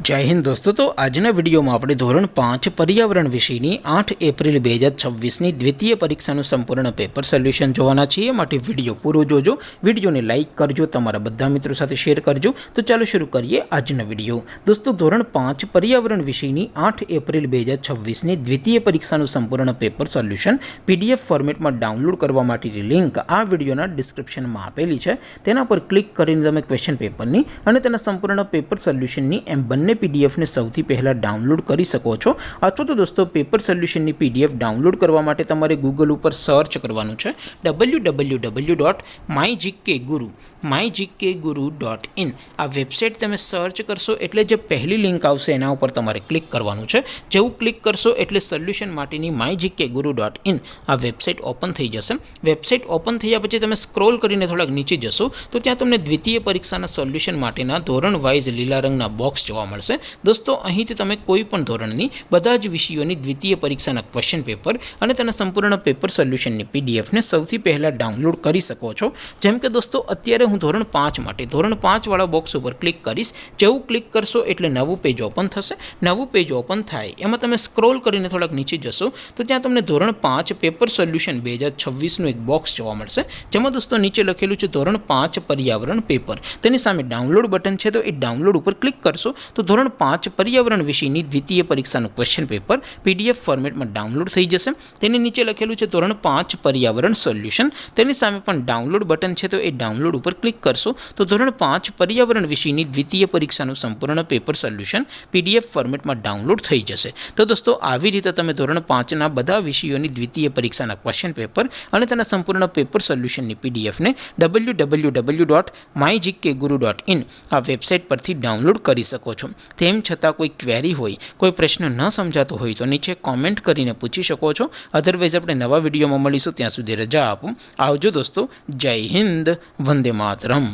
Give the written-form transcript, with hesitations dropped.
जय हिंद दोस्तों। तो आजना विडियो में આપણે ધોરણ 5 पर्यावरण વિષયની 8 એપ્રિલ 2026ની દ્વિતીય પરીક્ષાનું સંપૂર્ણ પેપર સોલ્યુશન જોવાના છીએ। માટે વિડિયો પૂરો જોજો, વિડિયોને લાઈક કરજો, તમારા બધા મિત્રો સાથે શેર કરજો। તો ચાલો શરૂ કરીએ આજનો વિડિયો। દોસ્તો ધોરણ 5 पर्यावरण વિષયની 8 એપ્રિલ 2026ની દ્વિતીય પરીક્ષાનું સંપૂર્ણ પેપર સોલ્યુશન પીડીએફ ફોર્મેટમાં ડાઉનલોડ કરવા માટેની લિંક આ વિડિયોના ડિસ્ક્રિપ્શનમાં આપેલી છે। તેના પર ક્લિક કરીને તમે ક્વેશ્ચન પેપરની અને તેના સંપૂર્ણ પેપર સોલ્યુશનની એમ બંને पीडीएफ ने સૌથી પહેલા ડાઉનલોડ કરી શકો છો। અથવા તો દોસ્તો પેપર સોલ્યુશનની પીડીએફ ડાઉનલોડ કરવા માટે તમારે ગૂગલ ઉપર સર્ચ કરવાનું છે www.mygkguru.in। આ વેબસાઇટ તમે સર્ચ કરશો એટલે જે પહેલી લિંક આવશે એના ઉપર તમારે ક્લિક કરવાનું છે। જેવું ક્લિક કરશો એટલે સોલ્યુશન માટેની mygkguru.in આ વેબસાઇટ ઓપન થઈ જશે। વેબસાઇટ ઓપન થયા પછી તમે સ્ક્રોલ કરીને થોડાક નીચે જશો તો ત્યાં તમને દ્વિતીય પરીક્ષાના સોલ્યુશન માટેના ધોરણ વાઇઝ લીલા રંગના બોક્સ જોવા મળશે। दोस्तों અહીંથી તમે કોઈ પણ ધોરણની બધા જ વિષયોની દ્વિતીય પરીક્ષાના ક્વેશ્ચન પેપર અને તેના સંપૂર્ણ પેપર સોલ્યુશનની પીડીએફ ને સૌથી પહેલા ડાઉનલોડ કરી શકો છો। જેમ કે દોસ્તો અત્યારે હું ધોરણ 5 માટે ધોરણ 5 વાળા બોક્સ ઉપર ક્લિક કરીશ। જેવું ક્લિક કરશો એટલે નવું પેજ ઓપન થશે। નવું પેજ ઓપન થાય એમાં તમે સ્ક્રોલ કરીને થોડાક નીચે જશો તો ત્યાં તમને ધોરણ 5 પેપર સોલ્યુશન 2026 નું એક બોક્સ જોવા મળશે। જેમાં દોસ્તો નીચે લખેલું છે ધોરણ 5 पर्यावरण पेपर। તેની સામે ડાઉનલોડ બટન છે તો એ ડાઉનલોડ ઉપર ક્લિક કરશો તો ધોરણ 5 पर्यावरण વિષયની દ્વિતીય પરીક્ષાનું ક્વેશ્ચન પેપર પીડીએફ ફોર્મેટમાં ડાઉનલોડ થઈ જશે। તેની નીચે લખેલું છે ધોરણ 5 पर्यावरण સોલ્યુશન। તેની સામે પણ ડાઉનલોડ બટન છે તો એ ડાઉનલોડ ઉપર ક્લિક કરશો તો ધોરણ 5 पर्यावरण વિષયની દ્વિતીય પરીક્ષાનું સંપૂર્ણ પેપર સોલ્યુશન પીડીએફ ફોર્મેટમાં ડાઉનલોડ થઈ જશે। તો દોસ્તો આવી રીતે તમે ધોરણ 5 ના બધા વિષયોની દ્વિતીય પરીક્ષાના ક્વેશ્ચન પેપર અને તેના સંપૂર્ણ પેપર સોલ્યુશનની પીડીએફ ને www.mygkguru.in આ વેબસાઇટ પરથી ડાઉનલોડ કરી શકો છો। તેમ છતાં કોઈ ક્વેરી હોય, કોઈ પ્રશ્ન ન સમજાતો હોય તો નીચે કોમેન્ટ કરીને પૂછી શકો છો। અધરવાઇઝ આપણે નવા વિડીયોમાં મળીશું, ત્યાં સુધી રજા આપો। આવજો દોસ્તો। જય હિન્દ, વંદે માતરમ।